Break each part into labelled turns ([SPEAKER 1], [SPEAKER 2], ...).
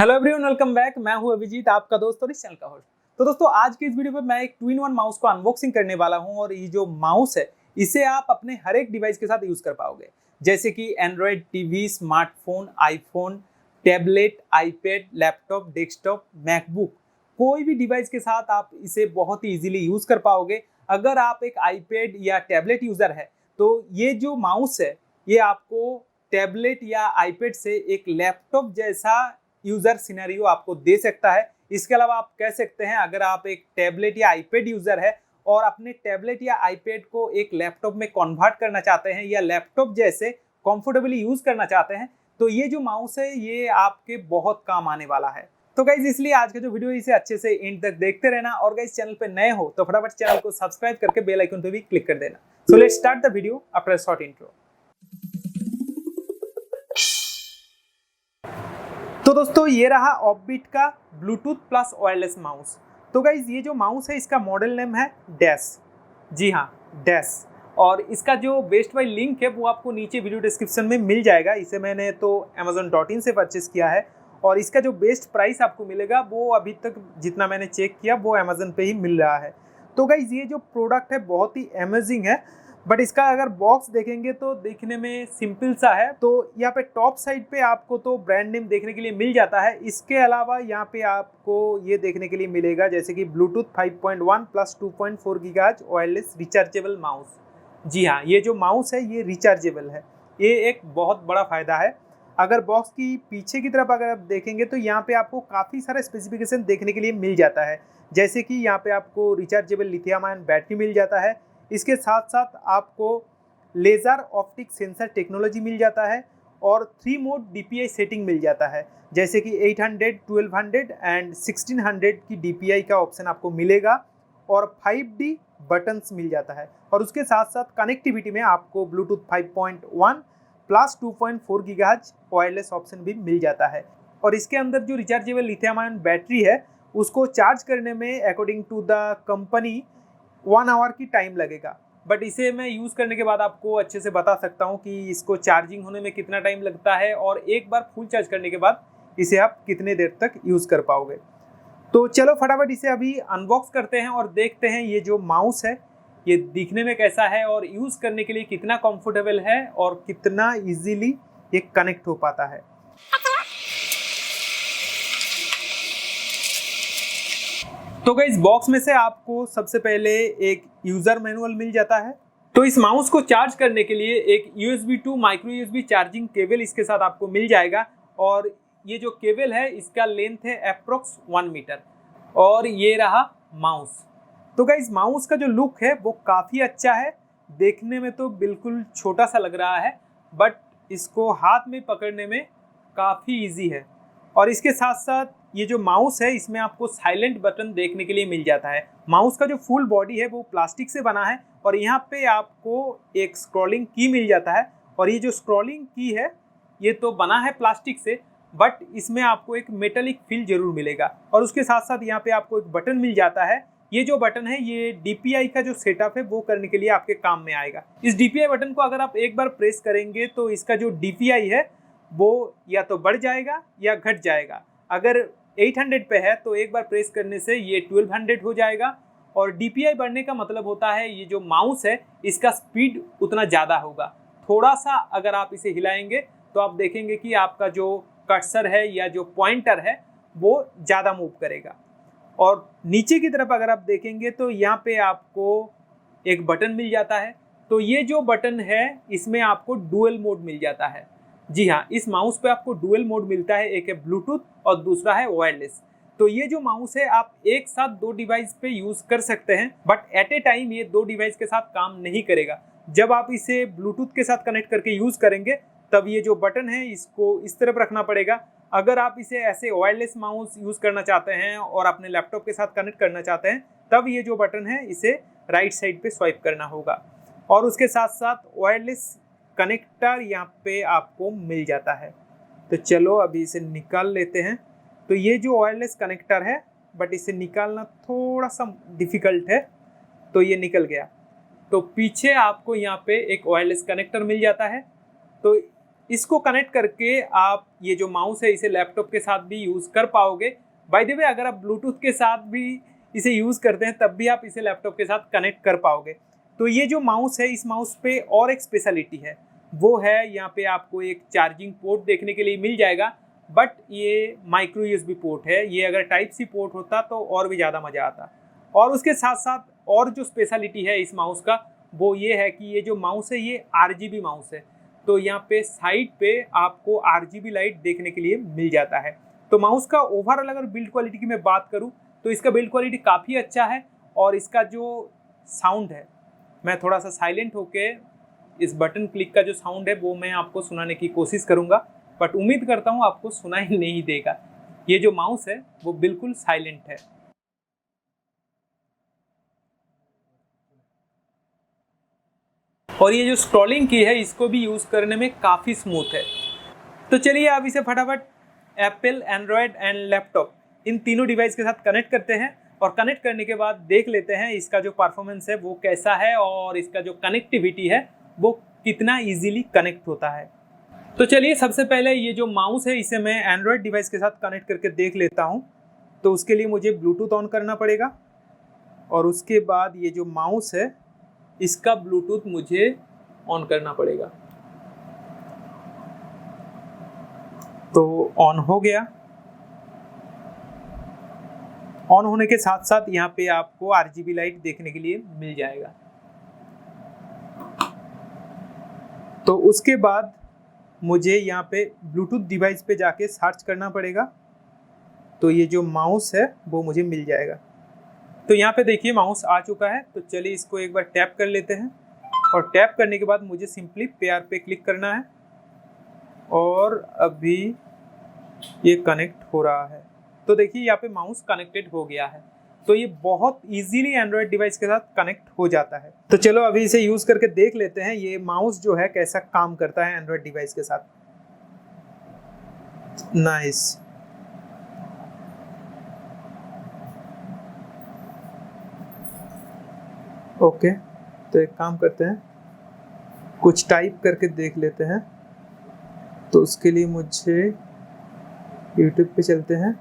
[SPEAKER 1] Hello everyone, welcome back. मैं हूं अभिजीत, आपका दोस्त और इस चैनल का होस्ट। तो दोस्तों, आज की इस वीडियो में मैं एक 2-in-1 माउस को अनबॉक्सिंग करने वाला हूं और ये जो माउस है इसे आप अपने हर एक डिवाइस के साथ यूज कर पाओगे, जैसे कि Android TV, smartphone, iPhone, tablet, iPad, laptop, desktop, MacBook, कोई भी डिवाइस के साथ आप इसे बहुत ही इजीली यूज कर पाओगे। अगर आप एक आईपैड या टैबलेट यूजर है तो ये जो माउस है ये आपको टैबलेट या आईपैड से एक लैपटॉप जैसा यूजर सिनेरियो आपको दे सकता है। इसके अलावा आप कह सकते हैं, अगर आप एक टैबलेट या आईपैड यूजर है और अपने टैबलेट या आईपैड को एक लैपटॉप में कन्वर्ट करना चाहते हैं या लैपटॉप जैसे कंफर्टेबली यूज करना चाहते हैं, तो ये जो माउस है ये आपके बहुत काम आने वाला है। तो गाइज, इसलिए आज का जो वीडियो इसे अच्छे से एंड तक देखते रहना। और गाइज, चैनल पे नए हो तो फटाफट चैनल को सब्सक्राइब करके बेल आइकन पे भी क्लिक कर देना। So let's start the video after a short intro. तो दोस्तों, ये रहा ऑफबीट का ब्लूटूथ प्लस वायरलेस माउस। तो गाइज, ये जो माउस है इसका मॉडल नेम है डैश। जी हाँ, डैश। और इसका जो बेस्ट बाय लिंक है वो आपको नीचे वीडियो डिस्क्रिप्शन में मिल जाएगा। इसे मैंने तो amazon.in से परचेस किया है और इसका जो बेस्ट प्राइस आपको मिलेगा वो अभी तक जितना मैंने चेक किया वो अमेजन पे ही मिल रहा है। तो गाइज, ये जो प्रोडक्ट है बहुत ही अमेजिंग है, बट इसका अगर बॉक्स देखेंगे तो देखने में सिंपल सा है। तो यहाँ पे टॉप साइड पे आपको तो ब्रांड नेम देखने के लिए मिल जाता है। इसके अलावा यहाँ पे आपको ये देखने के लिए मिलेगा जैसे कि bluetooth 5.1 plus 2.4 gigahertz wireless rechargeable mouse. जी हाँ, ये जो माउस है ये रिचार्जेबल है। ये एक बहुत बड़ा फायदा है। अगर बॉक्स की पीछे की तरफ अगर आप देखेंगे तो यहाँ पे आपको काफ़ी सारा स्पेसिफिकेशन देखने के लिए मिल जाता है, जैसे कि यहाँ पे आपको रिचार्जेबल लिथियम आयन बैटरी मिल जाता है। इसके साथ साथ आपको लेज़र ऑप्टिक सेंसर टेक्नोलॉजी मिल जाता है और 3 मोड DPI सेटिंग मिल जाता है, जैसे कि 800, 1200 एंड 1600 की DPI का ऑप्शन आपको मिलेगा और 5D बटन्स मिल जाता है। और उसके साथ साथ कनेक्टिविटी में आपको Bluetooth 5.1 plus 2.4 gigahertz wireless option भी मिल जाता है। और इसके अंदर जो रिचार्जेबल लिथियम आयन बैटरी है उसको चार्ज करने में according to the company 1 hour की टाइम लगेगा, बट इसे मैं यूज़ करने के बाद आपको अच्छे से बता सकता हूँ कि इसको चार्जिंग होने में कितना टाइम लगता है और एक बार फुल चार्ज करने के बाद इसे आप कितने देर तक यूज़ कर पाओगे। तो चलो फटाफट इसे अभी अनबॉक्स करते हैं और देखते हैं ये जो माउस है ये दिखने में कैसा है और यूज़ करने के लिए कितना कंफर्टेबल है और कितना इजीली ये कनेक्ट हो पाता है। तो गाइस, बॉक्स में से आपको सबसे पहले एक यूजर मैनुअल मिल जाता है। तो इस माउस को चार्ज करने के लिए एक USB to micro USB charging cable इसके साथ आपको मिल जाएगा और ये जो केबल है इसका लेंथ है अप्रोक्स 1 मीटर। और ये रहा माउस। तो गाइस, माउस का जो लुक है वो काफ़ी अच्छा है। देखने में तो बिल्कुल छोटा सा लग रहा है, बट इसको हाथ में पकड़ने में काफ़ी ईजी है। और इसके साथ साथ ये जो माउस है इसमें आपको साइलेंट बटन देखने के लिए मिल जाता है। माउस का जो फुल बॉडी है वो प्लास्टिक से बना है और यहाँ पे आपको एक स्क्रॉलिंग की मिल जाता है। और ये जो स्क्रॉलिंग की है ये तो बना है प्लास्टिक से, बट इसमें आपको एक मेटेलिक फील जरूर मिलेगा। और उसके साथ साथ यहाँ पे आपको एक बटन मिल जाता है। ये जो बटन है ये DPI का जो सेटअप है वो करने के लिए आपके काम में आएगा। इस DPI बटन को अगर आप एक बार प्रेस करेंगे तो इसका जो DPI है वो या तो बढ़ जाएगा या घट जाएगा। अगर 800 पे है तो एक बार प्रेस करने से ये 1200 हो जाएगा। और DPI बढ़ने का मतलब होता है ये जो माउस है इसका स्पीड उतना ज़्यादा होगा। थोड़ा सा अगर आप इसे हिलाएंगे तो आप देखेंगे कि आपका जो कर्सर है या जो पॉइंटर है वो ज़्यादा मूव करेगा। और नीचे की तरफ अगर आप देखेंगे तो यहाँ पे आपको एक बटन मिल जाता है। तो ये जो बटन है इसमें आपको डुअल मोड मिल जाता है। जी हाँ, इस माउस पे आपको डुअल मोड मिलता है, एक है ब्लूटूथ और दूसरा है वायरलेस। तो ये जो माउस है आप एक साथ 2 डिवाइस पे यूज कर सकते हैं, बट एट ए टाइम ये 2 डिवाइस के साथ काम नहीं करेगा। जब आप इसे ब्लूटूथ के साथ कनेक्ट करके यूज करेंगे तब ये जो बटन है इसको इस तरफ रखना पड़ेगा। अगर आप इसे ऐसे वायरलेस माउस यूज करना चाहते हैं और अपने लैपटॉप के साथ कनेक्ट करना चाहते हैं तब ये जो बटन है इसे राइट साइड पे स्वाइप करना होगा। और उसके साथ साथ वायरलेस कनेक्टर यहाँ पे आपको मिल जाता है। तो चलो अभी इसे निकाल लेते हैं। तो ये जो वायरलेस कनेक्टर है, बट इसे निकालना थोड़ा सा डिफिकल्ट है। तो ये निकल गया। तो पीछे आपको यहाँ पे एक वायरलेस कनेक्टर मिल जाता है। तो इसको कनेक्ट करके आप ये जो माउस है इसे लैपटॉप के साथ भी यूज़ कर पाओगे। बाय द वे, अगर आप ब्लूटूथ के साथ भी इसे यूज़ करते हैं तब भी आप इसे लैपटॉप के साथ कनेक्ट कर पाओगे। तो ये जो माउस है, इस माउस पे और एक स्पेशलिटी है, वो है यहाँ पे आपको एक चार्जिंग पोर्ट देखने के लिए मिल जाएगा, बट ये माइक्रो यूएसबी पोर्ट है। ये अगर टाइप सी पोर्ट होता तो और भी ज़्यादा मज़ा आता। और उसके साथ साथ और जो स्पेशलिटी है इस माउस का, वो ये है कि ये जो माउस है ये RGB माउस है। तो यहाँ पे साइड पे आपको RGB लाइट देखने के लिए मिल जाता है। तो माउस का ओवरऑल अगर बिल्ड क्वालिटी की मैं बात करूँ तो इसका बिल्ड क्वालिटी काफ़ी अच्छा है। और इसका जो साउंड है, मैं थोड़ा सा साइलेंट होके इस बटन क्लिक का जो साउंड है वो मैं आपको सुनाने की कोशिश करूँगा, बट उम्मीद करता हूँ आपको सुनाई नहीं देगा। ये जो माउस है वो बिल्कुल साइलेंट है। और ये जो स्क्रॉलिंग की है इसको भी यूज़ करने में काफ़ी स्मूथ है। तो चलिए अब इसे फटाफट एप्पल, एंड्रॉयड एंड लैपटॉप इन तीनों डिवाइस के साथ कनेक्ट करते हैं, और कनेक्ट करने के बाद देख लेते हैं इसका जो परफॉर्मेंस है वो कैसा है और इसका जो कनेक्टिविटी है वो कितना इजीली कनेक्ट होता है। तो चलिए सबसे पहले ये जो माउस है इसे मैं एंड्रॉयड डिवाइस के साथ कनेक्ट करके देख लेता हूँ। तो उसके लिए मुझे ब्लूटूथ ऑन करना पड़ेगा, और उसके बाद ये जो माउस है इसका ब्लूटूथ मुझे ऑन करना पड़ेगा। तो ऑन हो गया। ऑन होने के साथ साथ यहाँ पे आपको RGB लाइट देखने के लिए मिल जाएगा। तो उसके बाद मुझे यहाँ पे ब्लूटूथ डिवाइस पे जाके सर्च करना पड़ेगा। तो ये जो माउस है वो मुझे मिल जाएगा। तो यहाँ पे देखिए माउस आ चुका है। तो चलिए इसको एक बार टैप कर लेते हैं, और टैप करने के बाद मुझे सिंपली पेयर पे क्लिक करना है, और अभी ये कनेक्ट हो रहा है। तो देखिए यहाँ पे माउस कनेक्टेड हो गया है। तो ये बहुत इजीली एंड्रॉयड डिवाइस के साथ कनेक्ट हो जाता है। तो चलो अभी इसे यूज़ करके देख लेते हैं ये माउस जो है कैसा काम करता है एंड्रॉयड डिवाइस के साथ। नाइस। ओके, तो एक काम करते हैं, कुछ टाइप करके देख लेते हैं। तो उसके लिए मुझे यूट्यूब पे चलते हैं।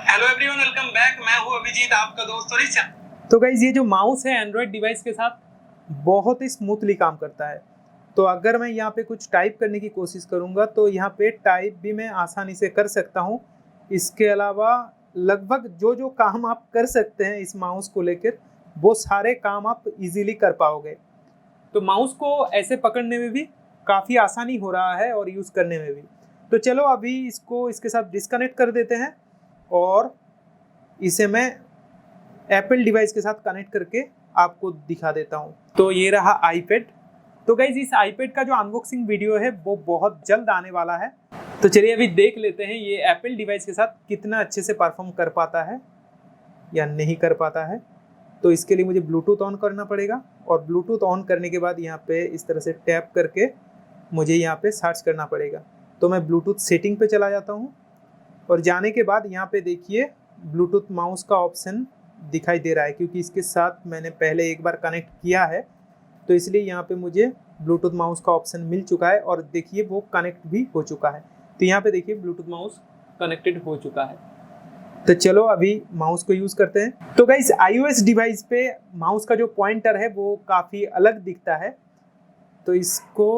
[SPEAKER 2] Hello everyone, welcome back. मैं हूं अभिजीत, आपका दोस्त। और
[SPEAKER 1] तो गाइज ये जो माउस है एंड्रॉयड डिवाइस के साथ बहुत ही स्मूथली काम करता है। तो अगर मैं यहाँ पे कुछ टाइप करने की कोशिश करूँगा तो यहाँ पे टाइप भी मैं आसानी से कर सकता हूँ। इसके अलावा लगभग जो जो काम आप कर सकते हैं इस माउस को लेकर, वो सारे काम आप इजीली कर पाओगे। तो माउस को ऐसे पकड़ने में भी काफ़ी आसानी हो रहा है और यूज़ करने में भी। तो चलो अभी इसको इसके साथ डिस्कनेक्ट कर देते हैं, और इसे मैं एप्पल डिवाइस के साथ कनेक्ट करके आपको दिखा देता हूँ। तो ये रहा आईपैड। तो गाइज इस आईपैड का जो अनबॉक्सिंग वीडियो है वो बहुत जल्द आने वाला है। तो चलिए अभी देख लेते हैं ये एप्पल डिवाइस के साथ कितना अच्छे से परफॉर्म कर पाता है या नहीं कर पाता है। तो इसके लिए मुझे ब्लूटूथ ऑन करना पड़ेगा, और ब्लूटूथ ऑन करने के बाद यहाँ पे इस तरह से टैप करके मुझे यहाँ पे सर्च करना पड़ेगा। तो मैं ब्लूटूथ सेटिंग पे चला जाता हूँ, और जाने के बाद यहाँ पे देखिए ब्लूटूथ माउस का ऑप्शन दिखाई दे रहा है, क्योंकि इसके साथ मैंने पहले एक बार कनेक्ट किया है। तो इसलिए यहाँ पे मुझे ब्लूटूथ माउस का ऑप्शन मिल चुका है, और देखिए वो कनेक्ट भी हो चुका है। तो यहाँ पे देखिए ब्लूटूथ माउस कनेक्टेड हो चुका है। तो चलो अभी माउस को यूज़ करते हैं। तो गाइस iOS डिवाइस पे माउस का जो पॉइंटर है वो काफ़ी अलग दिखता है। तो इसको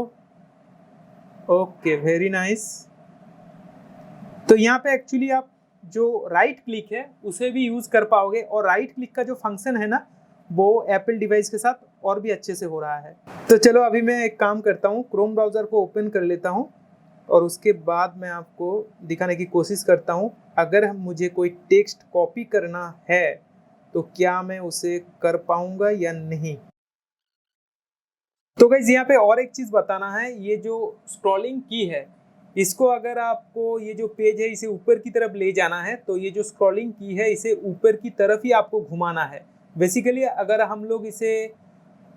[SPEAKER 1] ओके, वेरी नाइस। तो यहाँ पे एक्चुअली आप जो राइट क्लिक है उसे भी यूज़ कर पाओगे, और राइट क्लिक का जो फंक्शन है ना वो एप्पल डिवाइस के साथ और भी अच्छे से हो रहा है। तो चलो अभी मैं एक काम करता हूँ, क्रोम ब्राउज़र को ओपन कर लेता हूँ, और उसके बाद मैं आपको दिखाने की कोशिश करता हूँ अगर मुझे कोई टेक्स्ट कॉपी करना है तो क्या मैं उसे कर पाऊँगा या नहीं। तो गाइस यहाँ पे और एक चीज़ बताना है, ये जो स्क्रॉलिंग की है इसको अगर आपको ये जो पेज है इसे ऊपर की तरफ ले जाना है तो ये जो स्क्रॉलिंग की है इसे ऊपर की तरफ ही आपको घुमाना है। बेसिकली अगर हम लोग इसे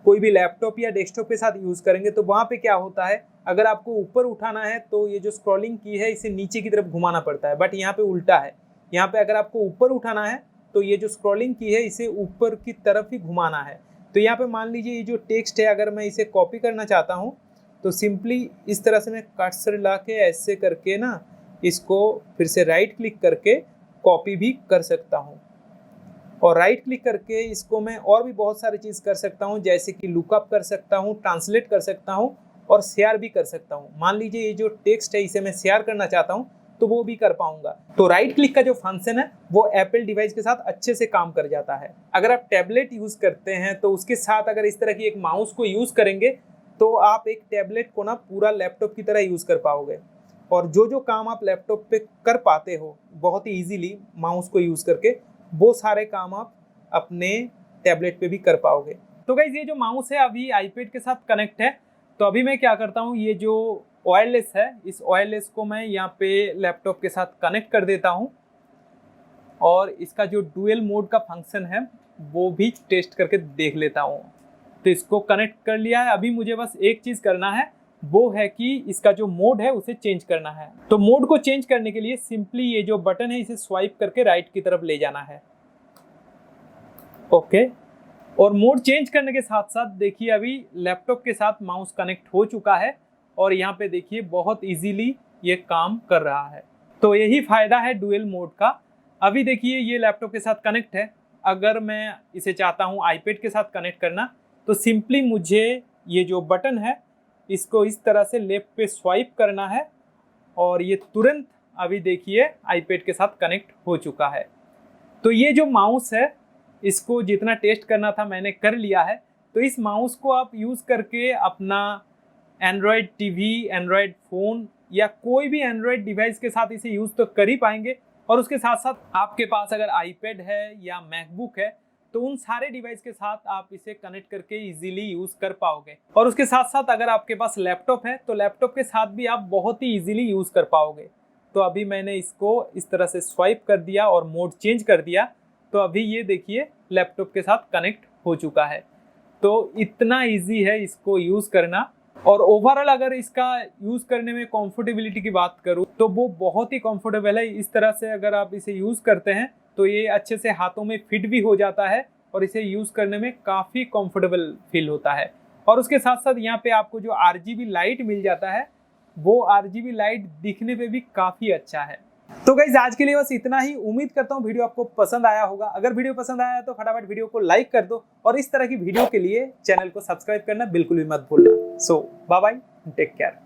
[SPEAKER 1] कोई भी लैपटॉप या डेस्कटॉप के साथ यूज़ करेंगे तो वहाँ पे क्या होता है, अगर आपको ऊपर उठाना है तो ये जो स्क्रॉलिंग की है इसे नीचे की तरफ घुमाना पड़ता है, बट यहाँ पे उल्टा है। यहाँ पे अगर आपको ऊपर उठाना है तो ये जो स्क्रॉलिंग की है इसे ऊपर की तरफ ही घुमाना है। तो यहाँ पे मान लीजिए ये जो टेक्स्ट है अगर मैं इसे कॉपी करना चाहता हूँ तो सिंपली इस तरह से मैं कर्सर ला के ऐसे करके ना इसको फिर से राइट क्लिक करके कॉपी भी कर सकता हूँ। और राइट क्लिक करके इसको मैं और भी बहुत सारी चीज़ कर सकता हूँ, जैसे कि लुकअप कर सकता हूँ, ट्रांसलेट कर सकता हूँ और शेयर भी कर सकता हूँ। मान लीजिए ये जो टेक्स्ट है इसे मैं शेयर करना चाहता हूँ तो वो भी कर पाऊंगा। तो राइट क्लिक का जो फंक्शन है वो एप्पल डिवाइस के साथ अच्छे से काम कर जाता है। अगर आप टैबलेट यूज़ करते हैं तो उसके साथ अगर इस तरह की एक माउस को यूज़ करेंगे तो आप एक टैबलेट को ना पूरा लैपटॉप की तरह यूज़ कर पाओगे। और जो जो काम आप लैपटॉप पे कर पाते हो बहुत ही ईजीली माउस को यूज़ करके, वो सारे काम आप अपने टैबलेट पे भी कर पाओगे। तो गाइस ये जो माउस है अभी आईपैड के साथ कनेक्ट है। तो अभी मैं क्या करता हूँ, ये जो वायरलेस है इस वायरलेस को मैं यहाँ पे लैपटॉप के साथ कनेक्ट कर देता हूँ और इसका जो डुअल मोड का फंक्शन है वो भी टेस्ट करके देख लेता हूँ। तो इसको कनेक्ट कर लिया है। अभी मुझे बस एक चीज़ करना है, वो है कि इसका जो मोड है उसे चेंज करना है। तो मोड को चेंज करने के लिए सिंपली ये जो बटन है इसे स्वाइप करके राइट की तरफ ले जाना है। ओके, और मोड चेंज करने के साथ साथ देखिए अभी लैपटॉप के साथ माउस कनेक्ट हो चुका है और यहाँ पे देखिए बहुत इजीली ये काम कर रहा है। तो यही फ़ायदा है डुअल मोड का। अभी देखिए ये लैपटॉप के साथ कनेक्ट है। अगर मैं इसे चाहता हूँ आईपैड के साथ कनेक्ट करना तो सिंपली मुझे ये जो बटन है इसको इस तरह से लेफ्ट पे स्वाइप करना है और ये तुरंत अभी देखिए आईपैड के साथ कनेक्ट हो चुका है। तो ये जो माउस है इसको जितना टेस्ट करना था मैंने कर लिया है। तो इस माउस को आप यूज़ करके अपना एंड्रॉयड टीवी, एंड्रॉयड फ़ोन या कोई भी एंड्रॉयड डिवाइस के साथ इसे यूज़ तो कर ही पाएंगे। और उसके साथ साथ आपके पास अगर आईपैड है या मैकबुक है तो उन सारे डिवाइस के साथ आप इसे कनेक्ट करके इजीली यूज़ कर पाओगे। और उसके साथ साथ अगर आपके पास लैपटॉप है तो लैपटॉप के साथ भी आप बहुत ही इजीली यूज़ कर पाओगे। तो अभी मैंने इसको इस तरह से स्वाइप कर दिया और मोड चेंज कर दिया, तो अभी ये देखिए लैपटॉप के साथ कनेक्ट हो चुका है। तो इतना इजी है इसको यूज़ करना। और ओवरऑल अगर इसका यूज़ करने में कंफर्टेबिलिटी की बात करूँ तो वो बहुत ही कंफर्टेबल है। इस तरह से अगर आप इसे यूज़ करते हैं तो ये अच्छे से हाथों में फिट भी हो जाता है और इसे यूज़ करने में काफ़ी कंफर्टेबल फील होता है। और उसके साथ साथ यहाँ पे आपको जो RGB लाइट मिल जाता है वो RGB लाइट दिखने पे भी काफ़ी अच्छा है। तो गाइस आज के लिए बस इतना ही। उम्मीद करता हूँ वीडियो आपको पसंद आया होगा। अगर वीडियो पसंद आया तो फटाफट वीडियो को लाइक कर दो और इस तरह की वीडियो के लिए चैनल को सब्सक्राइब करना बिल्कुल भी मत भूलना। सो बाय बाय, टेक केयर।